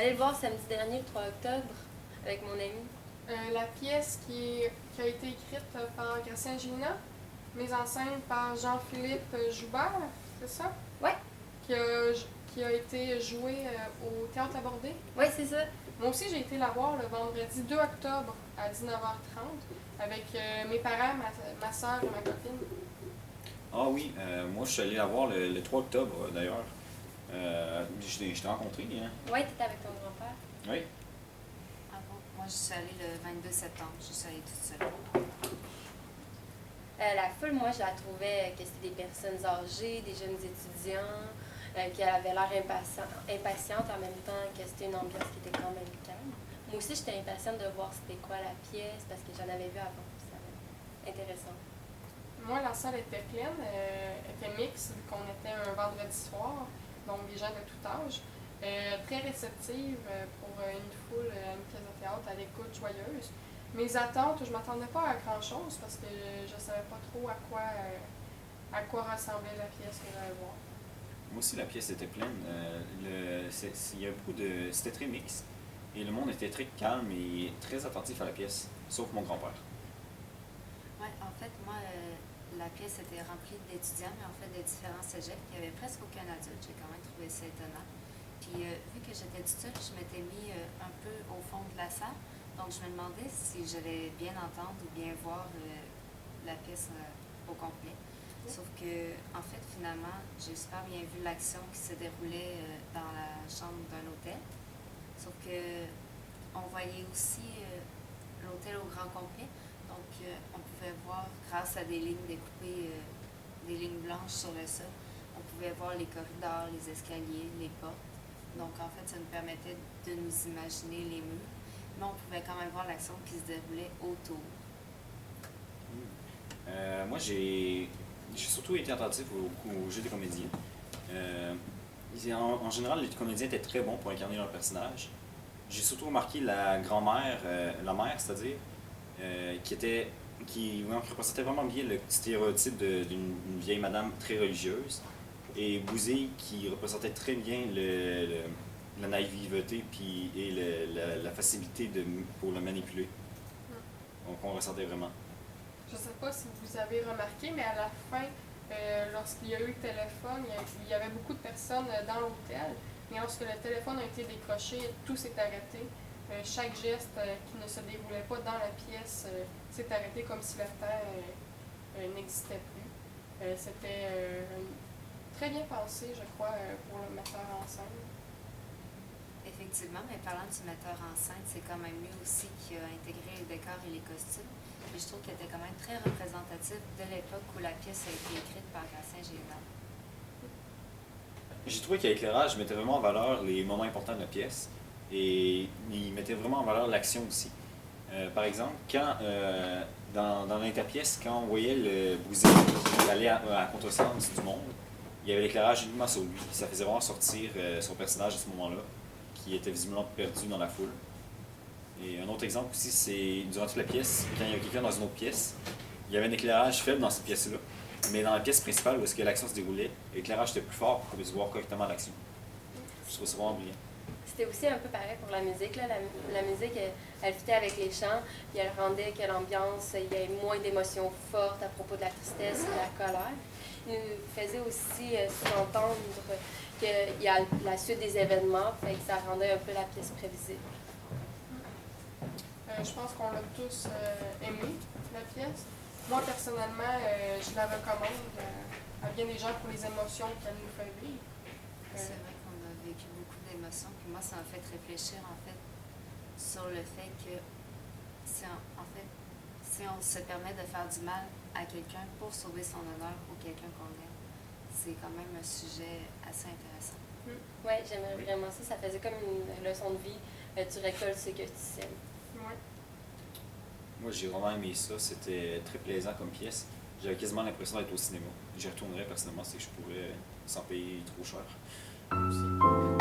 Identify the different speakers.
Speaker 1: allé le voir samedi dernier, le 3 octobre, avec mon ami.
Speaker 2: La pièce qui a été écrite par Gracien Gélina, mise en scène par Jean-Philippe Joubert, c'est ça?
Speaker 1: Ouais.
Speaker 2: Qui a, qui a été jouée au Théâtre Labordé.
Speaker 1: Ouais, c'est ça.
Speaker 2: Moi aussi, j'ai été la voir le vendredi 2 octobre à 19h30 avec mes parents, ma soeur et ma copine.
Speaker 3: Ah oui, moi je suis allé la voir le 3 octobre d'ailleurs. Je t'ai rencontré, hein?
Speaker 1: Ouais, t'étais avec ton grand-père.
Speaker 3: Oui.
Speaker 4: Ah bon? Moi, je suis allée le 22 septembre. Je suis allée toute seule.
Speaker 1: La foule, moi, je la trouvais que c'était des personnes âgées, des jeunes étudiants, qui avaient l'air impatientes en même temps que c'était une ambiance qui était quand même calme. Moi aussi, j'étais impatiente de voir c'était quoi la pièce parce que j'en avais vu avant. Ça intéressant.
Speaker 2: Moi, la salle était pleine, était mixte, vu qu'on était un vendredi soir, donc des gens de tout âge. Très réceptive pour une foule amicale de théâtre à l'écoute joyeuse. Mes attentes, je ne m'attendais pas à grand-chose parce que je ne savais pas trop à quoi ressemblait la pièce que j'allais voir.
Speaker 3: Moi aussi, la pièce était pleine. Il y a beaucoup de. C'était très mixte. Et le monde était très calme et très attentif à la pièce, sauf mon grand-père.
Speaker 4: Oui, en fait, moi, la pièce était remplie d'étudiants, mais en fait, de différents cégeps. Il n'y avait presque aucun adulte. J'ai quand même trouvé ça étonnant. Puis, vu que j'étais toute seule, je m'étais mis un peu au fond de la salle. Donc, je me demandais si j'allais bien entendre ou bien voir la pièce au complet. Sauf que, en fait, finalement, j'ai super bien vu l'action qui se déroulait dans la chambre d'un hôtel. Sauf que on voyait aussi l'hôtel au grand complet. Donc, on pouvait voir, grâce à des lignes découpées, des lignes blanches sur le sol, on pouvait voir les corridors, les escaliers, les portes. Donc, en fait, ça nous permettait de nous imaginer les murs, mais on pouvait quand même voir l'action qui se déroulait autour.
Speaker 3: Moi, j'ai surtout été attentif au jeu des comédiens. En général, les comédiens étaient très bons pour incarner leur personnage. J'ai surtout remarqué la grand-mère, la mère, c'est-à-dire, qui représentait vraiment bien le stéréotype d'une vieille madame très religieuse, et Bouzille qui représentait très bien la naïveté et la facilité pour le manipuler. Donc on ressentait vraiment.
Speaker 2: Je ne sais pas si vous avez remarqué, mais à la fin, lorsqu'il y a eu le téléphone, il y avait beaucoup de personnes dans l'hôtel. Mais lorsque le téléphone a été décroché, tout s'est arrêté. Chaque geste qui ne se déroulait pas dans la pièce s'est arrêté comme si la Terre n'existait plus. C'était très bien pensé, je crois, pour le metteur en scène.
Speaker 4: Effectivement, mais parlant du metteur en scène, c'est quand même lui aussi qui a intégré les décors et les costumes. Et je trouve qu'il était quand même très représentatif de l'époque où la pièce a été écrite par Gracien Gélina.
Speaker 3: J'ai trouvé qu'à l'éclairage, mettait vraiment en valeur les moments importants de la pièce et il mettait vraiment en valeur l'action aussi. Par exemple, dans l'interpièce, quand on voyait le Bouzille aller à contresens du monde, il y avait l'éclairage uniquement sur lui. Ça faisait vraiment sortir son personnage à ce moment-là, qui était visiblement perdu dans la foule. Et un autre exemple aussi, c'est durant toute la pièce, quand il y avait quelqu'un dans une autre pièce, il y avait un éclairage faible dans cette pièce-là. Mais dans la pièce principale où est-ce que l'action se déroulait, l'éclairage était plus fort pour qu'on puisse voir correctement l'action. Je trouve ça vraiment brillant.
Speaker 1: C'était aussi un peu pareil pour la musique. Là. La musique, elle fitait avec les chants, puis elle rendait que l'ambiance, il y ait moins d'émotions fortes à propos de la tristesse et de la colère. Il nous faisait aussi sous-entendre qu'il y a la suite des événements, fait que ça rendait un peu la pièce prévisible.
Speaker 2: Je pense qu'on l'a tous aimé, la pièce. Moi, personnellement, je la recommande à bien des gens pour les émotions qu'elle nous fait vivre.
Speaker 4: C'est vrai qu'on a vécu beaucoup d'émotions, puis moi, ça m'a fait réfléchir, en fait, sur le fait que si on se permet de faire du mal à quelqu'un pour sauver son honneur ou quelqu'un qu'on aime, c'est quand même un sujet assez intéressant.
Speaker 1: Oui, j'aimerais vraiment ça. Ça faisait comme une leçon de vie. Tu récoltes ce que tu sèmes.
Speaker 2: Ouais.
Speaker 3: Moi, j'ai vraiment aimé ça. C'était très plaisant comme pièce. J'avais quasiment l'impression d'être au cinéma. J'y retournerais personnellement si je pourrais sans payer trop cher.
Speaker 2: Aussi.